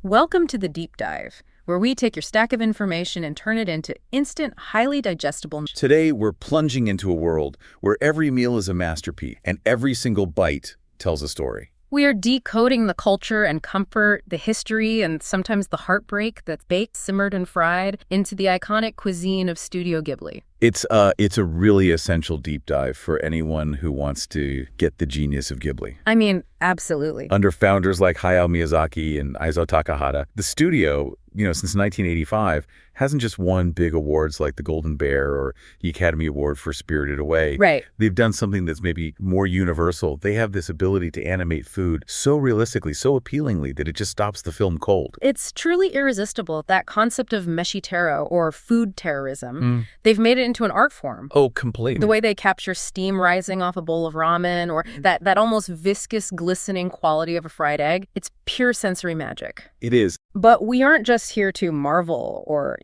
Welcome to the Deep Dive, where we take your stack of information and turn it into instant, highly digestible. Today, we're plunging into a world where every meal is a masterpiece and every single bite tells a story. We are decoding the culture and comfort, the history, and sometimes the heartbreak that's baked, simmered, and fried into the iconic cuisine of Studio Ghibli. It's a really essential deep dive for anyone who wants to get the genius of Ghibli. I mean, absolutely. Under founders like Hayao Miyazaki and Isao Takahata, the studio, since 1985, hasn't just won big awards like the Golden Bear or the Academy Award for Spirited Away. Right. They've done something that's maybe more universal. They have this ability to animate food so realistically, so appealingly that it just stops the film cold. It's truly irresistible, that concept of meshitero, or food terrorism. They've made it into an art form. Oh, completely. The way they capture steam rising off a bowl of ramen, or that almost viscous, glistening quality of a fried egg, it's pure sensory magic. It is. But we aren't just here to marvel or,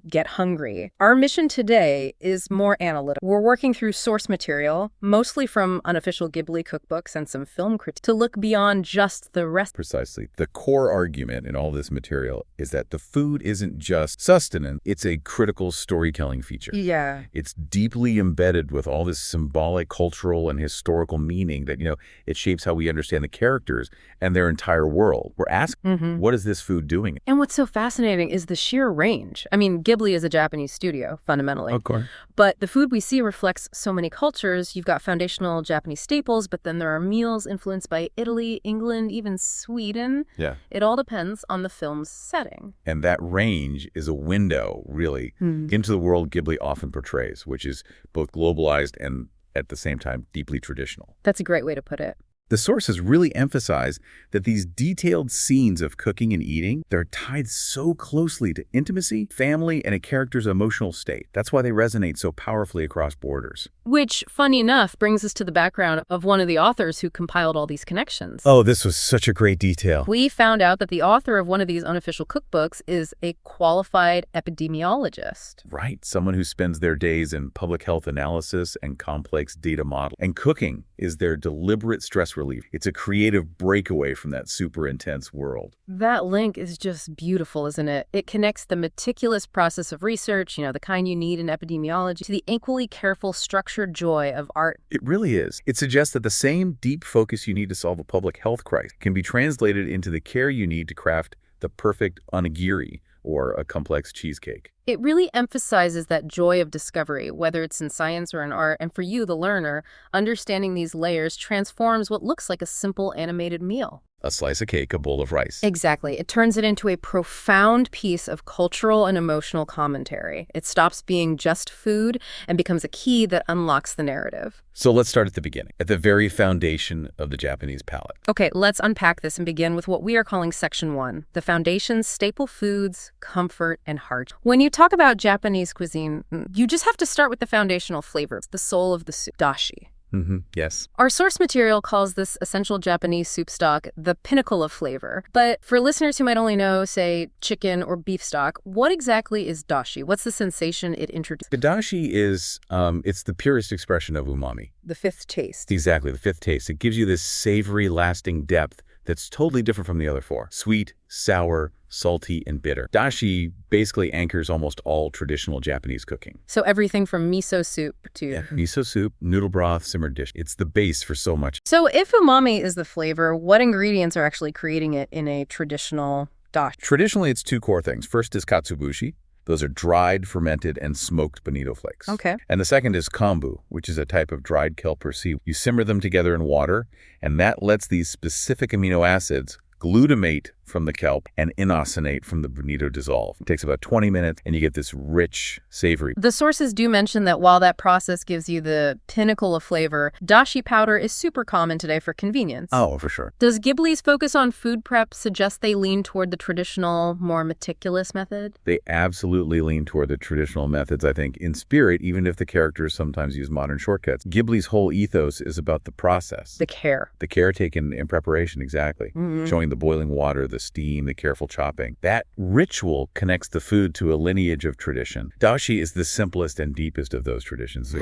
get hungry. Our mission today is more analytical. We're working through source material, mostly from unofficial Ghibli cookbooks and some film critiques, to look beyond just the rest. Precisely. The core argument in all this material is that the food isn't just sustenance, it's a critical storytelling feature. Yeah. It's deeply embedded with all this symbolic, cultural, and historical meaning that, it shapes how we understand the characters and their entire world. We're asking, what is this food doing? And what's so fascinating is the sheer range. I mean, Ghibli is a Japanese studio, fundamentally. Of course. But the food we see reflects so many cultures. You've got foundational Japanese staples, but then there are meals influenced by Italy, England, even Sweden. Yeah. It all depends on the film's setting. And that range is a window, really, into the world Ghibli often portrays, which is both globalized and, at the same time, deeply traditional. That's a great way to put it. The sources really emphasize that these detailed scenes of cooking and eating, they're tied so closely to intimacy, family, and a character's emotional state. That's why they resonate so powerfully across borders. Which, funny enough, brings us to the background of one of the authors who compiled all these connections. Oh, this was such a great detail. We found out that the author of one of these unofficial cookbooks is a qualified epidemiologist. Right. Someone who spends their days in public health analysis and complex data modeling. And cooking is their deliberate stress relief. It's a creative breakaway from that super intense world. That link is just beautiful, isn't it? It connects the meticulous process of research, the kind you need in epidemiology, to the equally careful, structured joy of art. It really is. It suggests that the same deep focus you need to solve a public health crisis can be translated into the care you need to craft the perfect onigiri or a complex cheesecake. It really emphasizes that joy of discovery, whether it's in science or in art, and for you, the learner, understanding these layers transforms what looks like a simple animated meal. A slice of cake, a bowl of rice. Exactly. It turns it into a profound piece of cultural and emotional commentary. It stops being just food and becomes a key that unlocks the narrative. So let's start at the beginning, at the very foundation of the Japanese palate. Okay, let's unpack this and begin with what we are calling Section 1, the foundation's staple foods, comfort, and heart. When you talk about Japanese cuisine, you just have to start with the foundational flavors, the soul of the soup, dashi. Yes. Our source material calls this essential Japanese soup stock the pinnacle of flavor. But for listeners who might only know, say, chicken or beef stock, what exactly is dashi? What's the sensation it introduces? The dashi is, it's the purest expression of umami. The fifth taste. Exactly, the fifth taste. It gives you this savory, lasting depth that's totally different from the other four. Sweet, sour, salty, and bitter. Dashi basically anchors almost all traditional Japanese cooking. So everything from miso soup to... Miso soup, noodle broth, simmered dish. It's the base for so much. So if umami is the flavor, what ingredients are actually creating it in a traditional dashi? Traditionally, it's two core things. First is katsubushi. Those are dried, fermented, and smoked bonito flakes. Okay. And the second is kombu, which is a type of dried kelp or sea. You simmer them together in water, and that lets these specific amino acids glutamate from the kelp and inosinate from the bonito dissolve. It takes about 20 minutes, and you get this rich, savory. The sources do mention that while that process gives you the pinnacle of flavor, dashi powder is super common today for convenience. Oh, for sure. Does Ghibli's focus on food prep suggest they lean toward the traditional, more meticulous method? They absolutely lean toward the traditional methods, I think, in spirit, even if the characters sometimes use modern shortcuts. Ghibli's whole ethos is about the process. The care. The care taken in preparation, exactly. Showing the boiling water, the steam, the careful chopping. That ritual connects the food to a lineage of tradition. Dashi is the simplest and deepest of those traditions.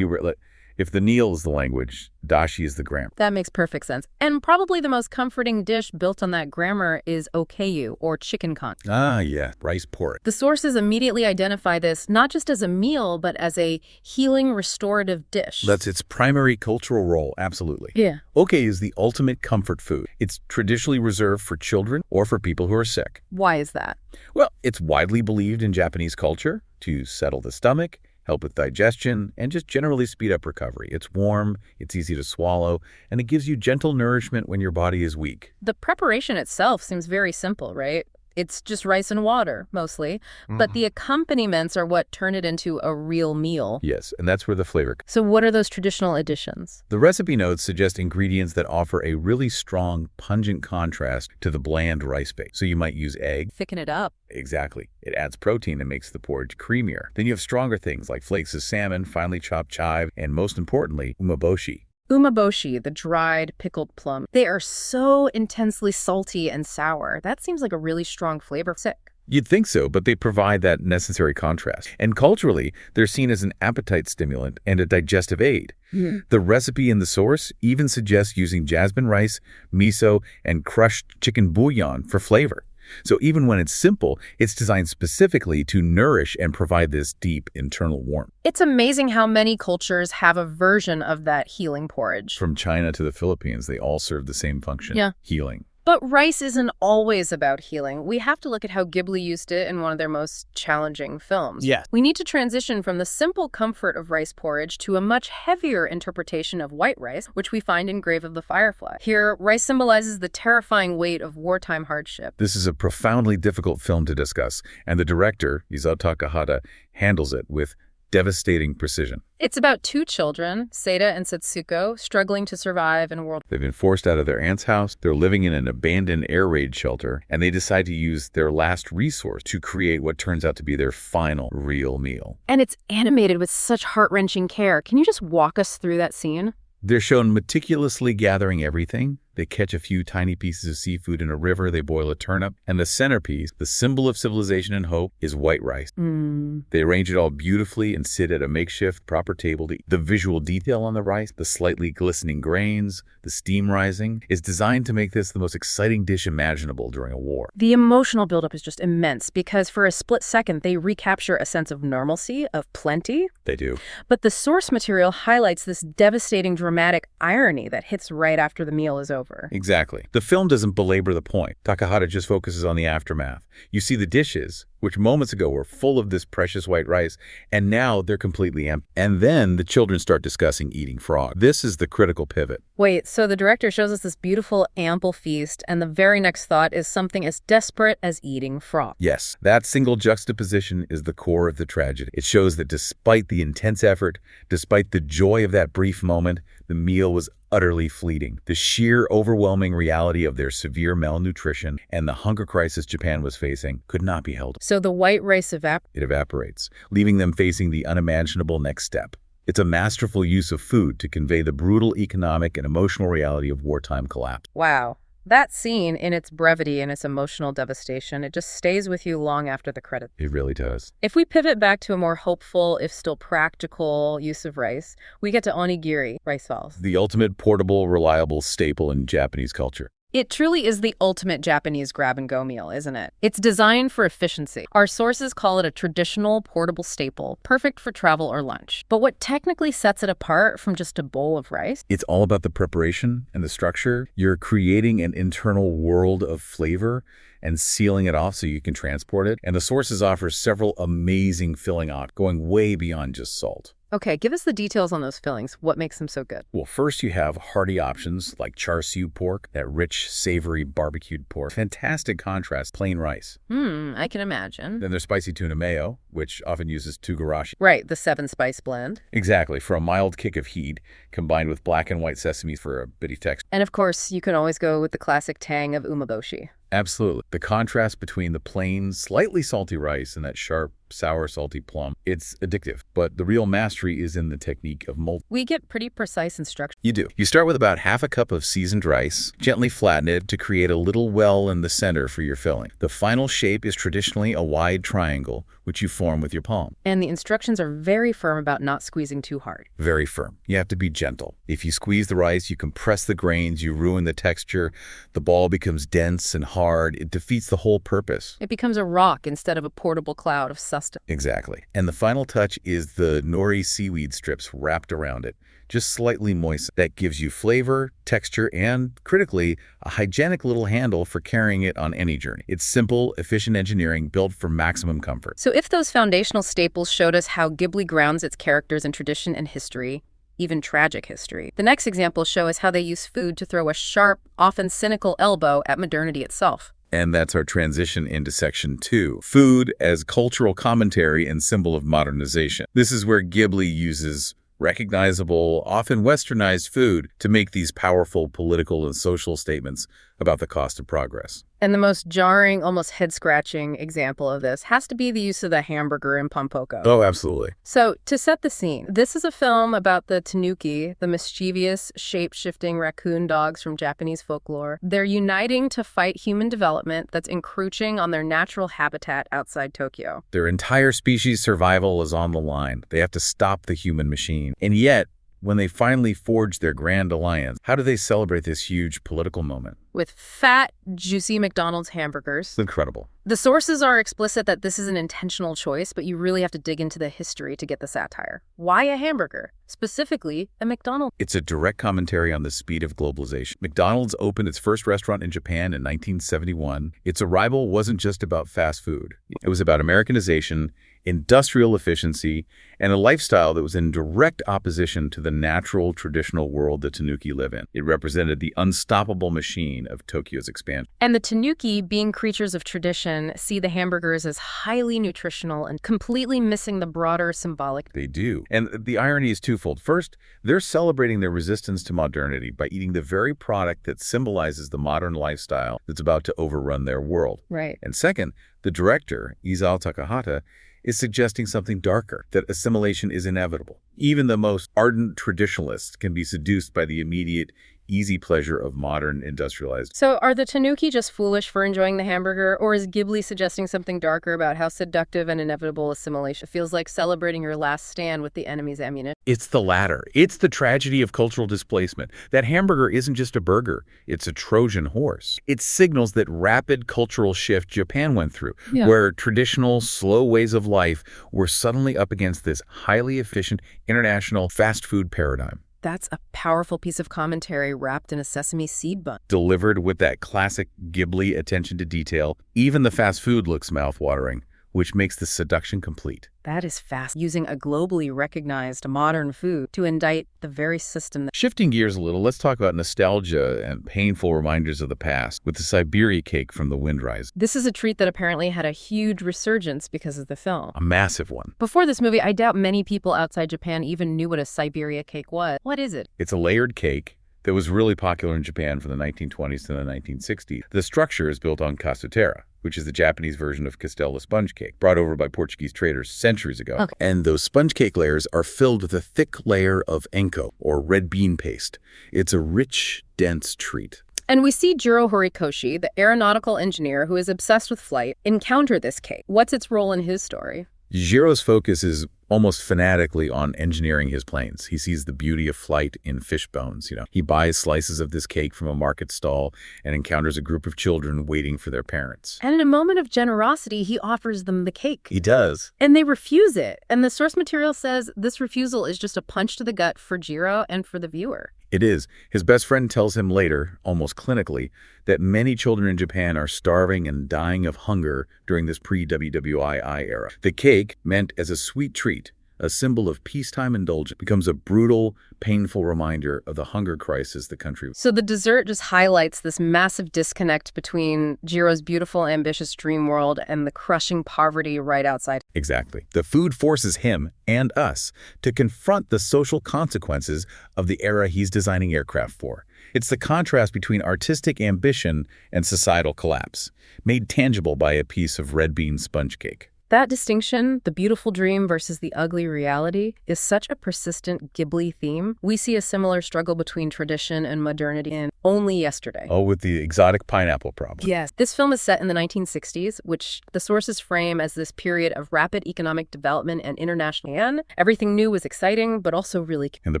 If the Nil is the language, dashi is the grammar. That makes perfect sense. And probably the most comforting dish built on that grammar is okayu, or chicken con. Ah, yeah, rice porridge. The sources immediately identify this not just as a meal, but as a healing, restorative dish. That's its primary cultural role, absolutely. Yeah. Oke is the ultimate comfort food. It's traditionally reserved for children or for people who are sick. Why is that? Well, it's widely believed in Japanese culture to settle the stomach, help with digestion, and just generally speed up recovery. It's warm, it's easy to swallow, and it gives you gentle nourishment when your body is weak. The preparation itself seems very simple, right? It's just rice and water, mostly. But the accompaniments are what turn it into a real meal. Yes, and that's where the flavor comes. So what are those traditional additions? The recipe notes suggest ingredients that offer a really strong, pungent contrast to the bland rice base. So you might use egg. Thicken it up. Exactly. It adds protein and makes the porridge creamier. Then you have stronger things like flakes of salmon, finely chopped chive, and most importantly, umeboshi. Umeboshi, the dried, pickled plum. They are so intensely salty and sour. That seems like a really strong flavor. Sick. You'd think so, but they provide that necessary contrast. And culturally, they're seen as an appetite stimulant and a digestive aid. The recipe in the source even suggests using jasmine rice, miso, and crushed chicken bouillon for flavor. So even when it's simple, it's designed specifically to nourish and provide this deep internal warmth. It's amazing how many cultures have a version of that healing porridge. From China to the Philippines, they all serve the same function, healing. But rice isn't always about healing. We have to look at how Ghibli used it in one of their most challenging films. Yeah. We need to transition from the simple comfort of rice porridge to a much heavier interpretation of white rice, which we find in Grave of the Firefly. Here, rice symbolizes the terrifying weight of wartime hardship. This is a profoundly difficult film to discuss, and the director, Isao Takahata, handles it with devastating precision. It's about two children, Seita and Setsuko, struggling to survive in a world. They've been forced out of their aunt's house, they're living in an abandoned air raid shelter, and they decide to use their last resource to create what turns out to be their final real meal. And it's animated with such heart-wrenching care. Can you just walk us through that scene? They're shown meticulously gathering everything. They catch a few tiny pieces of seafood in a river, they boil a turnip, and the centerpiece, the symbol of civilization and hope, is white rice. They arrange it all beautifully and sit at a makeshift proper table to eat. The visual detail on the rice, the slightly glistening grains, the steam rising, is designed to make this the most exciting dish imaginable during a war. The emotional buildup is just immense because for a split second, they recapture a sense of normalcy, of plenty. They do. But the source material highlights this devastating dramatic irony that hits right after the meal is over. Exactly. The film doesn't belabor the point. Takahata just focuses on the aftermath. You see the dishes, which moments ago were full of this precious white rice, and now they're completely empty. And then the children start discussing eating frog. This is the critical pivot. Wait, so the director shows us this beautiful, ample feast, and the very next thought is something as desperate as eating frog. Yes, that single juxtaposition is the core of the tragedy. It shows that despite the intense effort, despite the joy of that brief moment, the meal was utterly fleeting. The sheer overwhelming reality of their severe malnutrition and the hunger crisis Japan was facing could not be held. So the white rice It evaporates, leaving them facing the unimaginable next step. It's a masterful use of food to convey the brutal economic and emotional reality of wartime collapse. Wow. That scene, in its brevity and its emotional devastation, it just stays with you long after the credits. It really does. If we pivot back to a more hopeful, if still practical, use of rice, we get to onigiri, rice balls. The ultimate portable, reliable staple in Japanese culture. It truly is the ultimate Japanese grab-and-go meal, isn't it? It's designed for efficiency. Our sources call it a traditional portable staple, perfect for travel or lunch. But what technically sets it apart from just a bowl of rice? It's all about the preparation and the structure. You're creating an internal world of flavor and sealing it off so you can transport it. And the sources offer several amazing filling options, going way beyond just salt. Okay, give us the details on those fillings. What makes them so good? Well, first you have hearty options like char siu pork, that rich, savory barbecued pork. Fantastic contrast, plain rice. I can imagine. Then there's spicy tuna mayo, which often uses togarashi. Right, the 7-spice blend. Exactly, for a mild kick of heat, combined with black and white sesame for a bitty texture. And of course, you can always go with the classic tang of umeboshi. Absolutely. The contrast between the plain, slightly salty rice and that sharp, sour, salty plum. It's addictive, but the real mastery is in the technique of mold. We get pretty precise instructions. You do. You start with about half a cup of seasoned rice, gently flatten it to create a little well in the center for your filling. The final shape is traditionally a wide triangle, which you form with your palm. And the instructions are very firm about not squeezing too hard. Very firm. You have to be gentle. If you squeeze the rice, you compress the grains, you ruin the texture, the ball becomes dense and hard. It defeats the whole purpose. It becomes a rock instead of a portable cloud of sustenance. Exactly. And the final touch is the nori seaweed strips wrapped around it, just slightly moistened. That gives you flavor, texture, and, critically, a hygienic little handle for carrying it on any journey. It's simple, efficient engineering built for maximum comfort. So if those foundational staples showed us how Ghibli grounds its characters in tradition and history, even tragic history, the next examples show us how they use food to throw a sharp, often cynical elbow at modernity itself. And that's our transition into Section 2, food as cultural commentary and symbol of modernization. This is where Ghibli uses recognizable, often westernized food to make these powerful political and social statements about the cost of progress. And the most jarring, almost head-scratching example of this has to be the use of the hamburger in Pompoko. Oh, absolutely. So, to set the scene, this is a film about the tanuki, the mischievous, shape-shifting raccoon dogs from Japanese folklore. They're uniting to fight human development that's encroaching on their natural habitat outside Tokyo. Their entire species' survival is on the line. They have to stop the human machine. And yet, when they finally forge their grand alliance, how do they celebrate this huge political moment? With fat, juicy McDonald's hamburgers. It's incredible. The sources are explicit that this is an intentional choice, but you really have to dig into the history to get the satire. Why a hamburger? Specifically, a McDonald's. It's a direct commentary on the speed of globalization. McDonald's opened its first restaurant in Japan in 1971. Its arrival wasn't just about fast food. It was about Americanization, industrial efficiency, and a lifestyle that was in direct opposition to the natural, traditional world the Tanuki live in. It represented the unstoppable machine of Tokyo's expansion. And the Tanuki, being creatures of tradition, see the hamburgers as highly nutritional and completely missing the broader symbolic. They do. And the irony is twofold. First, they're celebrating their resistance to modernity by eating the very product that symbolizes the modern lifestyle that's about to overrun their world. Right. And second, the director, Isao Takahata, is suggesting something darker, that assimilation is inevitable. Even the most ardent traditionalists can be seduced by the immediate, easy pleasure of modern industrialized. So are the Tanuki just foolish for enjoying the hamburger, or is Ghibli suggesting something darker about how seductive and inevitable assimilation feels like celebrating your last stand with the enemy's ammunition? It's the latter. It's the tragedy of cultural displacement. That hamburger isn't just a burger, it's a Trojan horse. It signals that rapid cultural shift Japan went through, where traditional, slow ways of life were suddenly up against this highly efficient international fast food paradigm. That's a powerful piece of commentary wrapped in a sesame seed bun. Delivered with that classic Ghibli attention to detail, even the fast food looks mouthwatering, which makes the seduction complete. That is fast, using a globally recognized modern food to indict the very system that... Shifting gears a little, let's talk about nostalgia and painful reminders of the past with the Siberia cake from The Wind Rises. This is a treat that apparently had a huge resurgence because of the film. A massive one. Before this movie, I doubt many people outside Japan even knew what a Siberia cake was. What is it? It's a layered cake that was really popular in Japan from the 1920s to the 1960s. The structure is built on casutera, which is the Japanese version of Castella sponge cake, brought over by Portuguese traders centuries ago. Okay. And those sponge cake layers are filled with a thick layer of enko, or red bean paste. It's a rich, dense treat. And we see Jiro Horikoshi, the aeronautical engineer who is obsessed with flight, encounter this cake. What's its role in his story? Jiro's focus is almost fanatically on engineering his planes. He sees the beauty of flight in fish bones. He buys slices of this cake from a market stall and encounters a group of children waiting for their parents. And in a moment of generosity, he offers them the cake. He does. And they refuse it. And the source material says this refusal is just a punch to the gut for Jiro and for the viewer. It is. His best friend tells him later, almost clinically, that many children in Japan are starving and dying of hunger during this pre-WWII era. The cake, meant as a sweet treat, a symbol of peacetime indulgence, becomes a brutal, painful reminder of the hunger crisis the country. So the dessert just highlights this massive disconnect between Jiro's beautiful, ambitious dream world and the crushing poverty right outside. Exactly. The food forces him and us to confront the social consequences of the era he's designing aircraft for. It's the contrast between artistic ambition and societal collapse, made tangible by a piece of red bean sponge cake. That distinction, the beautiful dream versus the ugly reality, is such a persistent Ghibli theme. We see a similar struggle between tradition and modernity in Only Yesterday. Oh, with the exotic pineapple problem. Yes. This film is set in the 1960s, which the sources frame as this period of rapid economic development and international. And everything new was exciting, but also really. And the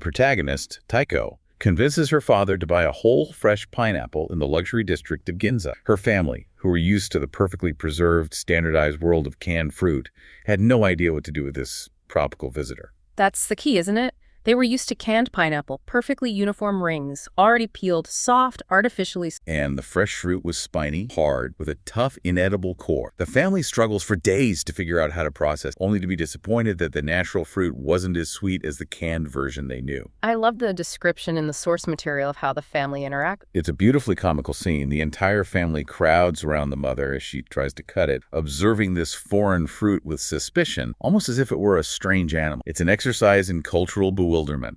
protagonist, Taiko, convinces her father to buy a whole fresh pineapple in the luxury district of Ginza. Her family, who were used to the perfectly preserved, standardized world of canned fruit, had no idea what to do with this tropical visitor. That's the key, isn't it? They were used to canned pineapple, perfectly uniform rings, already peeled, soft, artificially. And the fresh fruit was spiny, hard, with a tough, inedible core. The family struggles for days to figure out how to process, only to be disappointed that the natural fruit wasn't as sweet as the canned version they knew. I love the description in the source material of how the family interact. It's a beautifully comical scene. The entire family crowds around the mother as she tries to cut it, observing this foreign fruit with suspicion, almost as if it were a strange animal. It's an exercise in cultural bewilderment.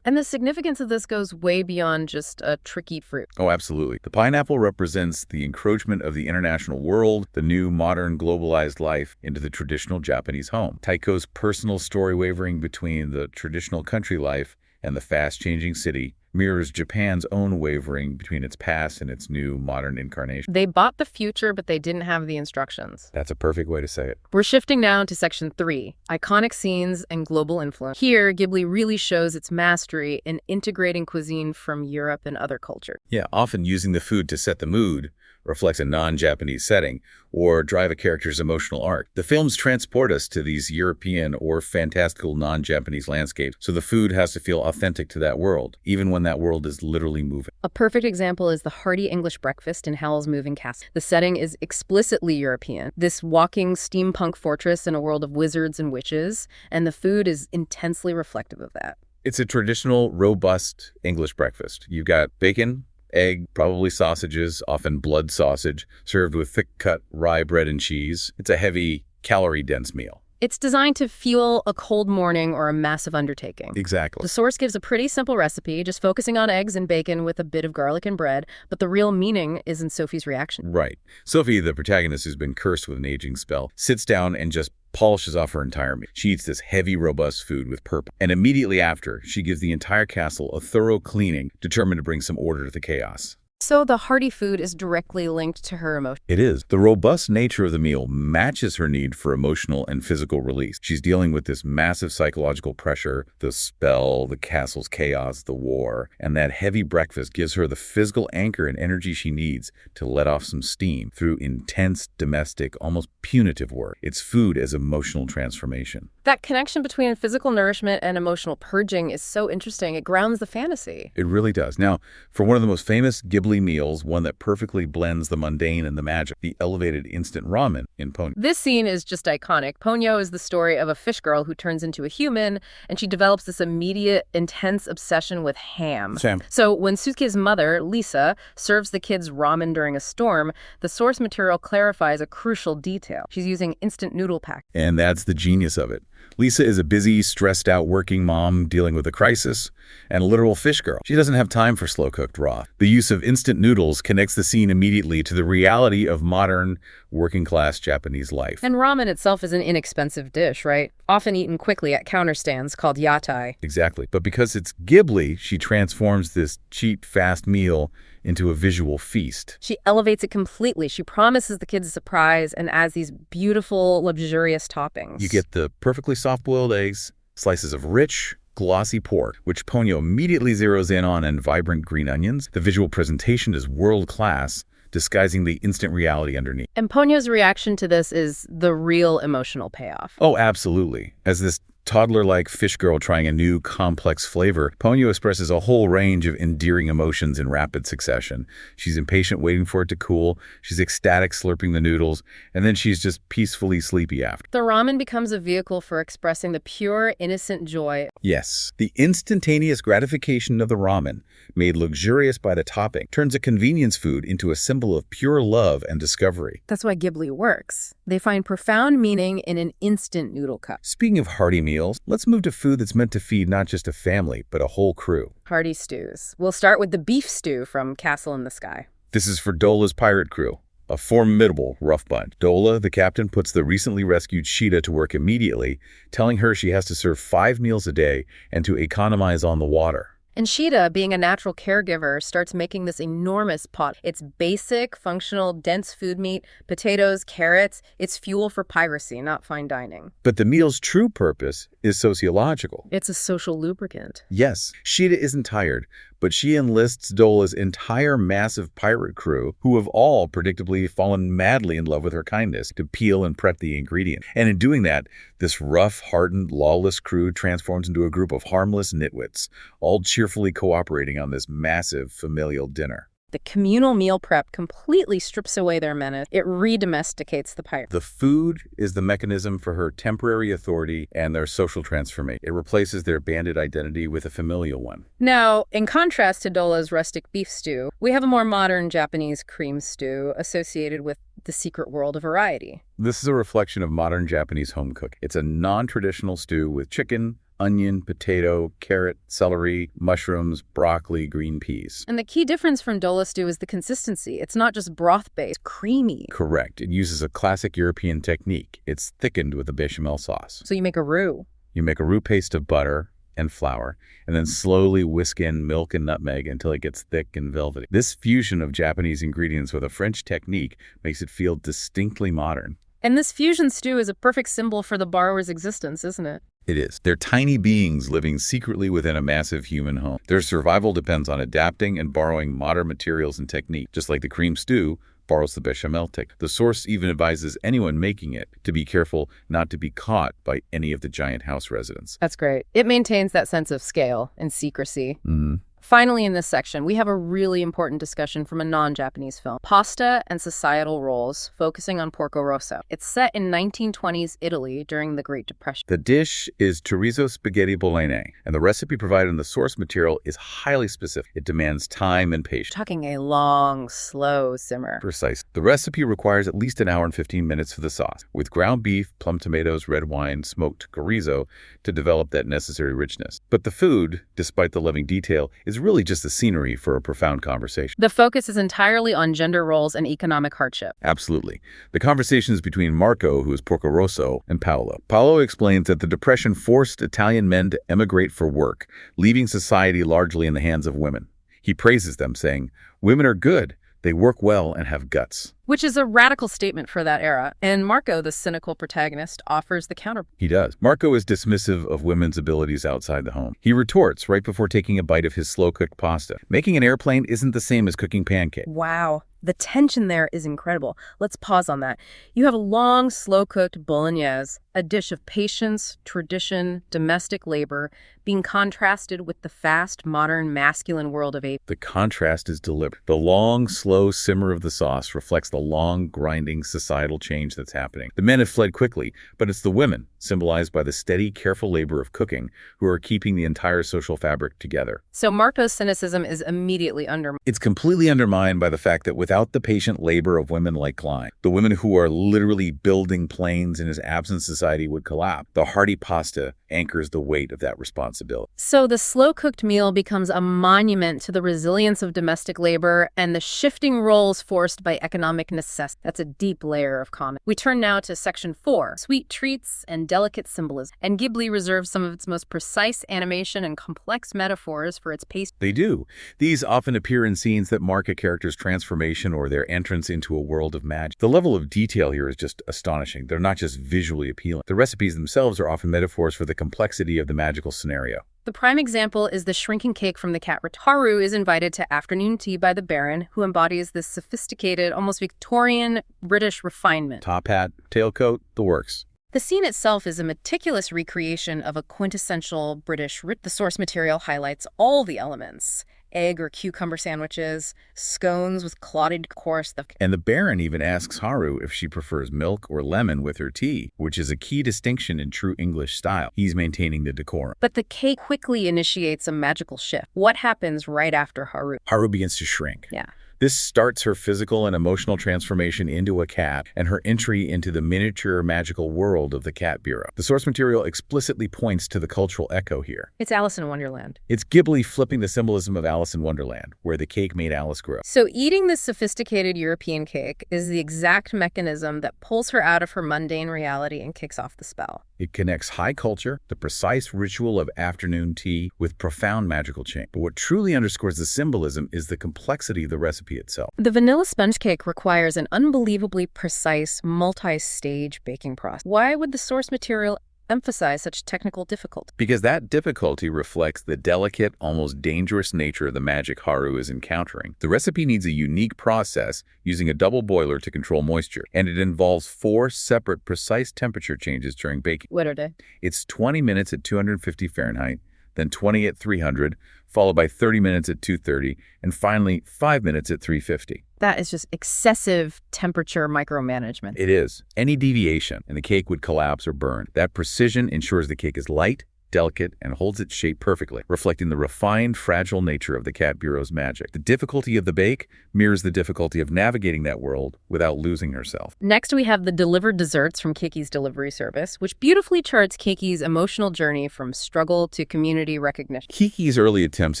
And the significance of this goes way beyond just a tricky fruit. Oh, absolutely. The pineapple represents the encroachment of the international world, the new modern globalized life into the traditional Japanese home. Taiko's personal story wavering between the traditional country life and the fast-changing city mirrors Japan's own wavering between its past and its new modern incarnation. They bought the future, but they didn't have the instructions. That's a perfect way to say it. We're shifting now to section 3, iconic scenes and global influence. Here, Ghibli really shows its mastery in integrating cuisine from Europe and other cultures. Yeah, often using the food to set the mood, reflects a non-Japanese setting, or drive a character's emotional arc. The films transport us to these European or fantastical non-Japanese landscapes, so the food has to feel authentic to that world, even when that world is literally moving. A perfect example is the hearty English breakfast in Howl's Moving Castle. The setting is explicitly European, this walking steampunk fortress in a world of wizards and witches, and the food is intensely reflective of that. It's a traditional, robust English breakfast. You've got bacon, egg, probably sausages, often blood sausage, served with thick-cut rye bread and cheese. It's a heavy, calorie-dense meal. It's designed to fuel a cold morning or a massive undertaking. Exactly. The source gives a pretty simple recipe, just focusing on eggs and bacon with a bit of garlic and bread, but the real meaning is in Sophie's reaction. Right. Sophie, the protagonist who's been cursed with an aging spell, sits down and just polishes off her entire meal. She eats this heavy, robust food with purpose. And immediately after, she gives the entire castle a thorough cleaning, determined to bring some order to the chaos. So the hearty food is directly linked to her emotions. It is. The robust nature of the meal matches her need for emotional and physical release. She's dealing with this massive psychological pressure, the spell, the castle's chaos, the war, and that heavy breakfast gives her the physical anchor and energy she needs to let off some steam through intense, domestic, almost punitive work. It's food as emotional transformation. That connection between physical nourishment and emotional purging is so interesting. It grounds the fantasy. It really does. Now, for one of the most famous Ghibli meals, one that perfectly blends the mundane and the magic, the elevated instant ramen in Ponyo. This scene is just iconic. Ponyo is the story of a fish girl who turns into a human, and she develops this immediate, intense obsession with ham. Sam. So when Suzuki's mother, Lisa, serves the kids ramen during a storm, the source material clarifies a crucial detail. She's using instant noodle pack. And that's the genius of it. Lisa is a busy, stressed-out working mom dealing with a crisis, and a literal fish girl. She doesn't have time for slow-cooked raw. The use of instant noodles connects the scene immediately to the reality of modern, working-class Japanese life. And ramen itself is an inexpensive dish, right? Often eaten quickly at counter stands called yatai. Exactly. But because it's Ghibli, she transforms this cheap, fast meal into a visual feast. She elevates it completely. She promises the kids a surprise and adds these beautiful, luxurious toppings. You get the perfectly soft-boiled eggs, slices of rich, glossy pork, which Ponyo immediately zeroes in on, and vibrant green onions. The visual presentation is world-class, disguising the instant reality underneath. And Ponyo's reaction to this is the real emotional payoff. Oh, absolutely. As this toddler-like fish girl trying a new, complex flavor, Ponyo expresses a whole range of endearing emotions in rapid succession. She's impatient waiting for it to cool, she's ecstatic slurping the noodles, and then she's just peacefully sleepy after. The ramen becomes a vehicle for expressing the pure, innocent joy. Yes, the instantaneous gratification of the ramen, made luxurious by the topping, turns a convenience food into a symbol of pure love and discovery. That's why Ghibli works. They find profound meaning in an instant noodle cup. Speaking of hearty meals, let's move to food that's meant to feed not just a family, but a whole crew. Hearty stews. We'll start with the beef stew from Castle in the Sky. This is for Dola's pirate crew. A formidable rough bunch. Dola, the captain, puts the recently rescued Sheeta to work immediately, telling her she has to serve 5 meals a day and to economize on the water. And Sheeta, being a natural caregiver, starts making this enormous pot. It's basic, functional, dense food meat, potatoes, carrots. It's fuel for piracy, not fine dining. But the meal's true purpose is sociological. It's a social lubricant. Yes, Sheeta isn't tired, but she enlists Dola's entire massive pirate crew, who have all predictably fallen madly in love with her kindness, to peel and prep the ingredients. And in doing that, this rough, hardened, lawless crew transforms into a group of harmless nitwits, all cheerfully cooperating on this massive familial dinner. The communal meal prep completely strips away their menace. It re-domesticates the pirate. The food is the mechanism for her temporary authority and their social transformation. It replaces their bandit identity with a familial one. Now, in contrast to Dola's rustic beef stew, we have a more modern Japanese cream stew associated with the secret world of variety. This is a reflection of modern Japanese home cooking. It's a non-traditional stew with chicken, onion, potato, carrot, celery, mushrooms, broccoli, green peas. And the key difference from Dola stew is the consistency. It's not just broth-based, creamy. Correct. It uses a classic European technique. It's thickened with a bechamel sauce. So you make a roux. You make a roux paste of butter and flour, and then slowly whisk in milk and nutmeg until it gets thick and velvety. This fusion of Japanese ingredients with a French technique makes it feel distinctly modern. And this fusion stew is a perfect symbol for the borrower's existence, isn't it? It is. They're tiny beings living secretly within a massive human home. Their survival depends on adapting and borrowing modern materials and technique. Just like the cream stew borrows the bechamel technique. The source even advises anyone making it to be careful not to be caught by any of the giant house residents. That's great. It maintains that sense of scale and secrecy. Mm-hmm. Finally, in this section, we have a really important discussion from a non-Japanese film, Pasta and Societal Roles, focusing on Porco Rosso. It's set in 1920s Italy during the Great Depression. The dish is chorizo spaghetti bolognese, and the recipe provided in the source material is highly specific. It demands time and patience. Talking a long, slow simmer. Precise. The recipe requires at least an hour and 15 minutes for the sauce, with ground beef, plum tomatoes, red wine, smoked chorizo to develop that necessary richness. But the food, despite the loving detail, is really just the scenery for a profound conversation. The focus is entirely on gender roles and economic hardship. Absolutely. The conversation is between Marco, who is Porco Rosso, and Paolo. Paolo explains that the Depression forced Italian men to emigrate for work, leaving society largely in the hands of women. He praises them, saying, "Women are good. They work well and have guts." Which is a radical statement for that era. And Marco, the cynical protagonist, offers the counter. He does. Marco is dismissive of women's abilities outside the home. He retorts right before taking a bite of his slow-cooked pasta. Making an airplane isn't the same as cooking pancakes. Wow. The tension there is incredible. Let's pause on that. You have a long, slow-cooked bolognese, a dish of patience, tradition, domestic labor, being contrasted with the fast, modern, masculine world of ape. The contrast is deliberate. The long, slow simmer of the sauce reflects the long, grinding societal change that's happening. The men have fled quickly, but it's the women, symbolized by the steady, careful labor of cooking, who are keeping the entire social fabric together. So Marco's cynicism is immediately undermined. It's completely undermined by the fact that without the patient labor of women like Klein, the women who are literally building planes in his absence, society would collapse. The hearty pasta anchors the weight of that responsibility. So the slow-cooked meal becomes a monument to the resilience of domestic labor and the shifting roles forced by economic necessity. That's a deep layer of comment. We turn now to Section 4, Sweet Treats and Delicate Symbolism. And Ghibli reserves some of its most precise animation and complex metaphors for its pace. They do. These often appear in scenes that mark a character's transformation or their entrance into a world of magic. The level of detail here is just astonishing. They're not just visually appealing. The recipes themselves are often metaphors for the complexity of the magical scenario. The prime example is the shrinking cake from the cat. Haru is invited to afternoon tea by the Baron, who embodies this sophisticated, almost Victorian British refinement. Top hat, tailcoat, the works. The scene itself is a meticulous recreation of a quintessential British ritual. The source material highlights all the elements: egg or cucumber sandwiches, scones with clotted coarse. And the Baron even asks Haru if she prefers milk or lemon with her tea, which is a key distinction in true English style. He's maintaining the decorum. But the cake quickly initiates a magical shift. What happens right after Haru? Haru begins to shrink. Yeah. This starts her physical and emotional transformation into a cat and her entry into the miniature magical world of the Cat Bureau. The source material explicitly points to the cultural echo here. It's Alice in Wonderland. It's Ghibli flipping the symbolism of Alice in Wonderland, where the cake made Alice grow. So eating this sophisticated European cake is the exact mechanism that pulls her out of her mundane reality and kicks off the spell. It connects high culture, the precise ritual of afternoon tea, with profound magical change. But what truly underscores the symbolism is the complexity of the recipe itself. The vanilla sponge cake requires an unbelievably precise, multi-stage baking process. Why would the source material emphasize such technical difficulty? Because that difficulty reflects the delicate, almost dangerous nature of the magic Haru is encountering. The recipe needs a unique process using a double boiler to control moisture, and it involves 4 separate precise temperature changes during baking. What are they? It's 20 minutes at 250 Fahrenheit, then 20 at 300, followed by 30 minutes at 230, and finally 5 minutes at 350. That is just excessive temperature micromanagement. It is. Any deviation, and the cake would collapse or burn. That precision ensures the cake is light, delicate, and holds its shape perfectly, reflecting the refined, fragile nature of the Cat Bureau's magic. The difficulty of the bake mirrors the difficulty of navigating that world without losing herself. Next, we have the delivered desserts from Kiki's delivery service, which beautifully charts Kiki's emotional journey from struggle to community recognition. Kiki's early attempts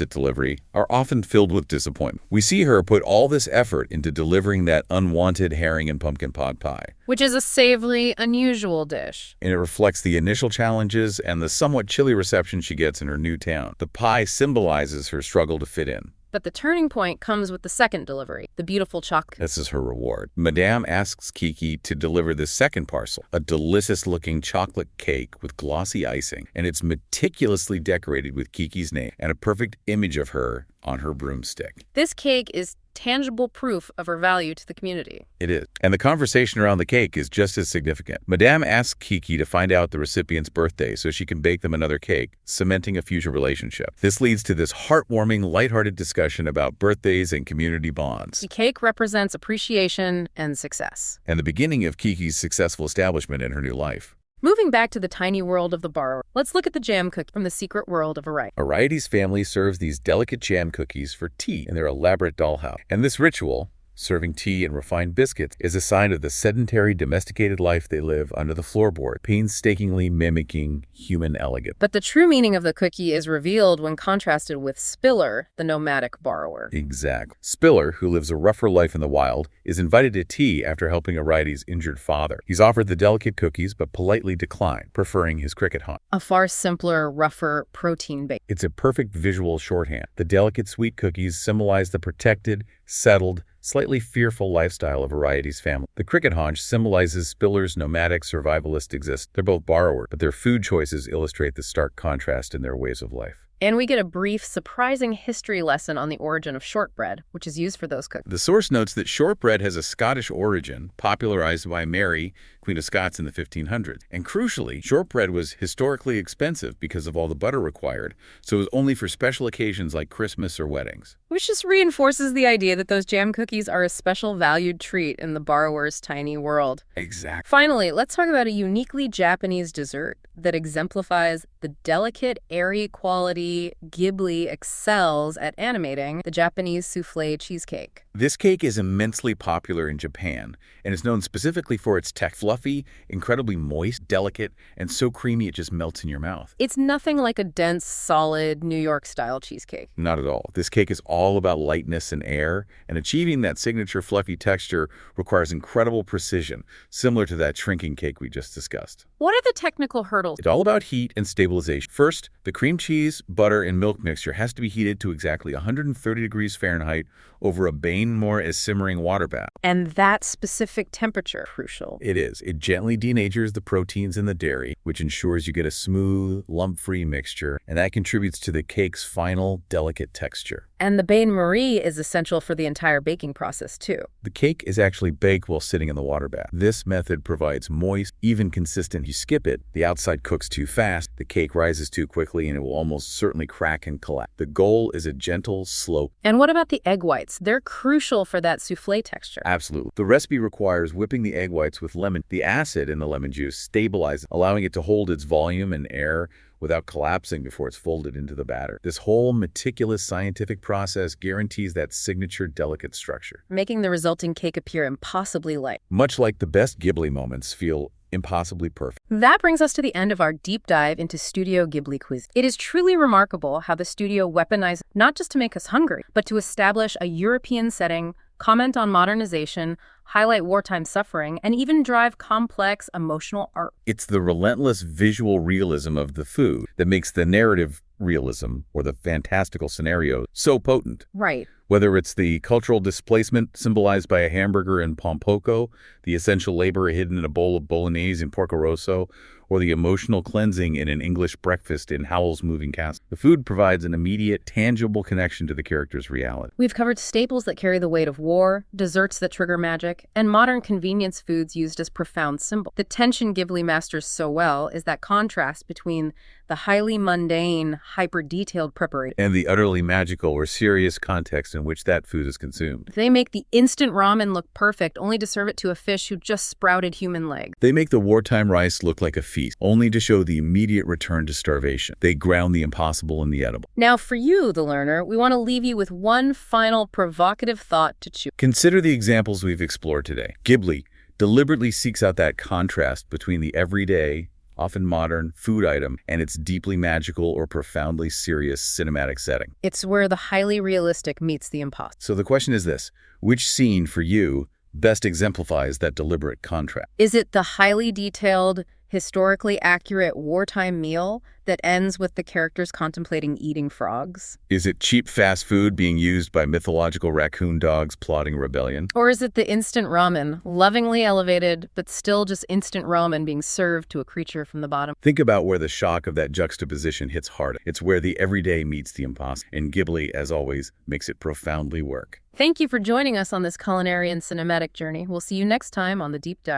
at delivery are often filled with disappointment. We see her put all this effort into delivering that unwanted herring and pumpkin pot pie, which is a savory, unusual dish. and it reflects the initial challenges and the somewhat chilly reception she gets in her new town. The pie symbolizes her struggle to fit in. But the turning point comes with the second delivery, the beautiful chocolate. This is her reward. Madame asks Kiki to deliver the second parcel, a delicious-looking chocolate cake with glossy icing, and it's meticulously decorated with Kiki's name and a perfect image of her on her broomstick. This cake is tangible proof of her value to the community. It is. And the conversation around the cake is just as significant. Madame asks Kiki to find out the recipient's birthday so she can bake them another cake, cementing a future relationship. This leads to this heartwarming, lighthearted discussion about birthdays and community bonds. The cake represents appreciation and success. And the beginning of Kiki's successful establishment in her new life. Moving back to the tiny world of the borrower, let's look at the jam cookie from the secret world of Aright. Ariety's family serves these delicate jam cookies for tea in their elaborate dollhouse. And this ritual, serving tea and refined biscuits, is a sign of the sedentary, domesticated life they live under the floorboard, painstakingly mimicking human elegance. But the true meaning of the cookie is revealed when contrasted with Spiller, the nomadic borrower. Exactly. Spiller, who lives a rougher life in the wild, is invited to tea after helping Ariety's injured father. He's offered the delicate cookies, but politely declined, preferring his cricket hunt. A far simpler, rougher protein bake. It's a perfect visual shorthand. The delicate sweet cookies symbolize the protected, settled, slightly fearful lifestyle of Ariety's family. The cricket haunch symbolizes Spiller's nomadic survivalist existence. They're both borrowers, but their food choices illustrate the stark contrast in their ways of life. And we get a brief, surprising history lesson on the origin of shortbread, which is used for those cookies. The source notes that shortbread has a Scottish origin, popularized by Mary, Queen of Scots, in the 1500s. And crucially, shortbread was historically expensive because of all the butter required, so it was only for special occasions like Christmas or weddings. Which just reinforces the idea that those jam cookies are a special valued treat in the borrower's tiny world. Exactly. Finally, let's talk about a uniquely Japanese dessert that exemplifies the delicate, airy quality Ghibli excels at animating, the Japanese soufflé cheesecake. This cake is immensely popular in Japan, and is known specifically for its texture. Fluffy, incredibly moist, delicate, and so creamy it just melts in your mouth. It's nothing like a dense, solid New York-style cheesecake. Not at all. This cake is all about lightness and air, and achieving that signature fluffy texture requires incredible precision, similar to that shrinking cake we just discussed. What are the technical hurdles? It's all about heat and stabilization. First, the cream cheese, butter, and milk mixture has to be heated to exactly 130 degrees Fahrenheit over a Bain-More as simmering water bath. And that specific temperature, crucial. It is. It gently denatures the proteins in the dairy, which ensures you get a smooth, lump-free mixture, and that contributes to the cake's final, delicate texture. And the bain-marie is essential for the entire baking process, too. The cake is actually baked while sitting in the water bath. This method provides moist, even consistent. You skip it, the outside cooks too fast, the cake rises too quickly, and it will almost certainly crack and collapse. The goal is a gentle slope. And what about the egg whites? They're crucial for that soufflé texture. Absolutely. The recipe requires whipping the egg whites with lemon. The acid in the lemon juice stabilizes, allowing it to hold its volume and air without collapsing before it's folded into the batter. This whole meticulous scientific process guarantees that signature delicate structure. Making the resulting cake appear impossibly light. Much like the best Ghibli moments feel impossibly perfect. That brings us to the end of our deep dive into Studio Ghibli Cuisine. It is truly remarkable how the studio weaponized not just to make us hungry, but to establish a European setting, comment on modernization, highlight wartime suffering, and even drive complex emotional art. It's the relentless visual realism of the food that makes the narrative realism, or the fantastical scenario, so potent. Right. Whether it's the cultural displacement symbolized by a hamburger in Pompoko, the essential labor hidden in a bowl of bolognese in Porco Rosso, or the emotional cleansing in an English breakfast in Howl's Moving Castle, the food provides an immediate, tangible connection to the character's reality. We've covered staples that carry the weight of war, desserts that trigger magic, and modern convenience foods used as profound symbols. The tension Ghibli masters so well is that contrast between the highly mundane, hyper-detailed preparation And the utterly magical or serious context in which that food is consumed. They make the instant ramen look perfect, only to serve it to a fish who just sprouted human legs. They make the wartime rice look like a feast, only to show the immediate return to starvation. They ground the impossible in the edible. Now, for you, the learner, we want to leave you with one final provocative thought to chew. Consider the examples we've explored today. Ghibli deliberately seeks out that contrast between the everyday, often modern, food item and its deeply magical or profoundly serious cinematic setting. It's where the highly realistic meets the impossible. So the question is this: which scene for you best exemplifies that deliberate contrast? Is it the highly detailed, historically accurate wartime meal that ends with the characters contemplating eating frogs? Is it cheap fast food being used by mythological raccoon dogs plotting rebellion? Or is it the instant ramen, lovingly elevated, but still just instant ramen being served to a creature from the bottom? Think about where the shock of that juxtaposition hits hard. It's where the everyday meets the impossible. And Ghibli, as always, makes it profoundly work. Thank you for joining us on this culinary and cinematic journey. We'll see you next time on The Deep Dive.